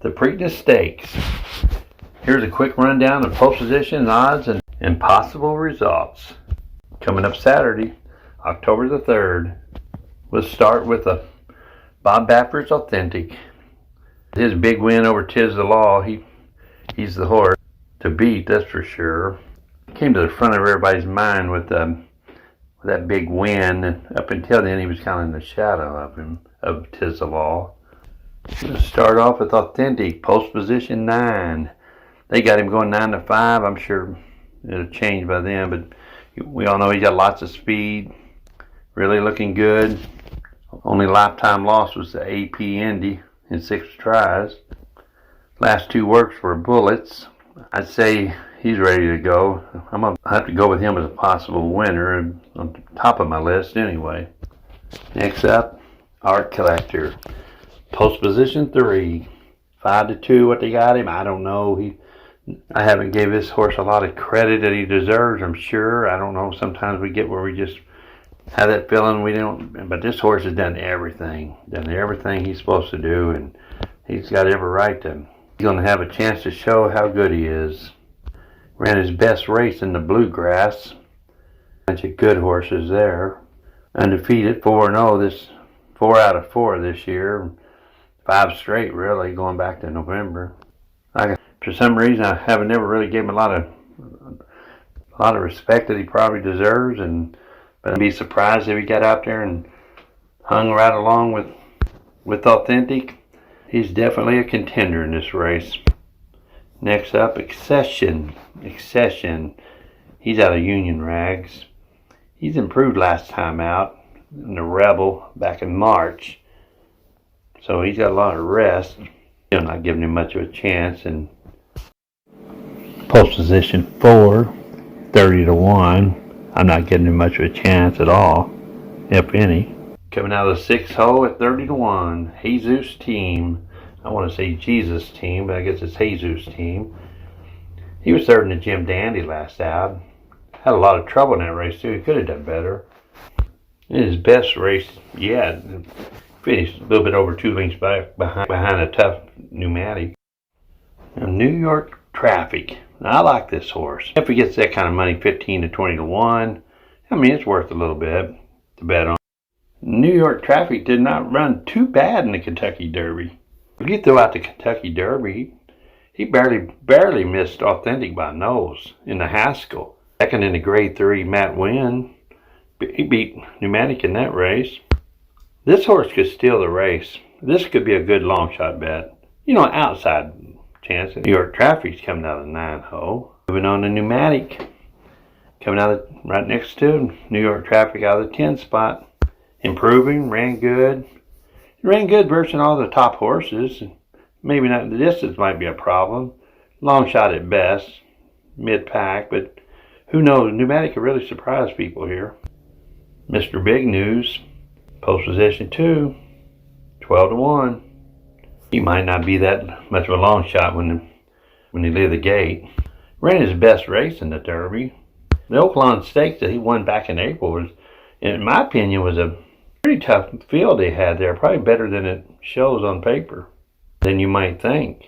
the Preakness Stakes. Here's a quick rundown of post position odds and possible results. Coming up Saturday, October the 3rd, we'll start with a Bob Baffert's Authentic. His big win over Tis the Law, he's the horse to beat, that's for sure. Came to the front of everybody's mind with that big win. Up until then, he was kind of in the shadow of Tis the Law. We'll start off with Authentic, post position 9. They got him going 9 to 5. I'm sure it'll change by then, but we all know he's got lots of speed. Really looking good. Only lifetime loss was the AP Indy in 6 tries. Last 2 works were bullets. I'd say he's ready to go. I'm going to have to go with him as a possible winner on the top of my list anyway. Next up, Art Collector. Post position 3. 5 to 2, what they got him, I don't know. I haven't gave this horse a lot of credit that he deserves, I'm sure. I don't know, sometimes we get where we just have that feeling we don't, but this horse has done everything he's supposed to do, and he's got every right to. He's going to have a chance to show how good he is. Ran his best race in the Bluegrass. Bunch of good horses there. Undefeated, 4-0 this 4 out of 4 this year. 5 straight really, going back to November. For some reason, I haven't never really given him a lot of respect that he probably deserves, but I'd be surprised if he got out there and hung right along with Authentic. He's definitely a contender in this race. Next up, Accession. He's out of Union Rags. He's improved last time out in the Rebel back in March. So he's got a lot of rest. I'm not giving him much of a chance. And post position 4, 30 to 1. I'm not giving him much of a chance at all, if any. Coming out of the 6th hole at 30 to 1, Jesus Team. I want to say Jesus Team, but I guess it's Jesus Team. He was third in the Jim Dandy last out. Had a lot of trouble in that race too. He could have done better. In his best race yet, finished a little bit over 2 lengths behind a tough pneumatic. Now, New York Traffic. Now, I like this horse. If he gets that kind of money, 15 to 20 to 1, I mean, it's worth a little bit to bet on. New York Traffic did not run too bad in the Kentucky Derby. If you throw out the Kentucky Derby, he barely missed Authentic by nose in the Haskell. Second in the Grade 3, Matt Wynn. He beat Pneumatic in that race. This horse could steal the race. This could be a good long shot bet. You know, outside chance. New York Traffic's coming out of the 9 hole. Moving on to Pneumatic. Coming out right next to New York Traffic out of the 10 spot. Improving, ran good. Ran good versus all the top horses. Maybe not, the distance might be a problem. Long shot at best. Mid-pack, but who knows? Pneumatic could really surprise people here. Mr. Big News. Post position 2. 12 to 1. He might not be that much of a long shot when he leave the gate. Ran his best race in the Derby. The Oaklawn Stakes that he won back in April was, in my opinion, was a pretty tough field they had there. Probably better than it shows on paper, than you might think.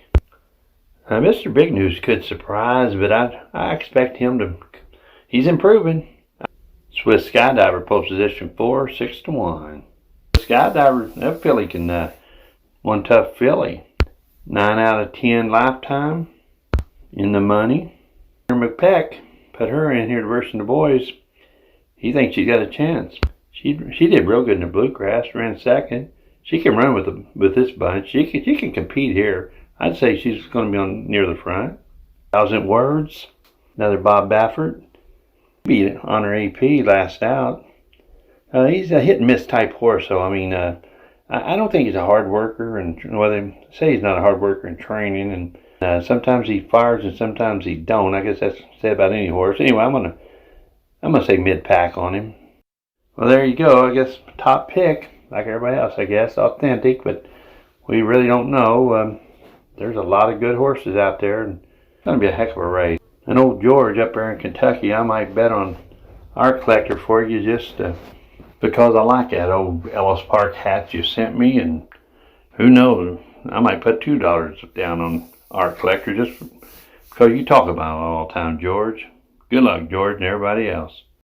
Mr. Big News could surprise, but I expect him to. He's improving. Swiss Skydiver, post position 4, 6 to 1. Skydiver, that filly can. One tough filly. 9 out of 10 lifetime. In the money. McPeck put her in here versus the boys. He thinks she's got a chance. She did real good in the Bluegrass. Ran second. She can run with this bunch. She can compete here. I'd say she's going to be near the front. 1,000 Words. Another Bob Baffert. Beat on her AP last out. He's a hit and miss type horse, so I mean, I don't think he's a hard worker, and well, they say he's not a hard worker in training, and sometimes he fires and sometimes he don't. I guess that's said about any horse. Anyway, I'm gonna say mid-pack on him. Well, there you go. I guess top pick, like everybody else, I guess, Authentic, but we really don't know. There's a lot of good horses out there, and it's gonna be a heck of a race. And old George up there in Kentucky, I might bet on Art Collector for you just because I like that old Ellis Park hat you sent me, and who knows, I might put $2 down on Art Collector just because you talk about it all the time, George. Good luck, George, and everybody else.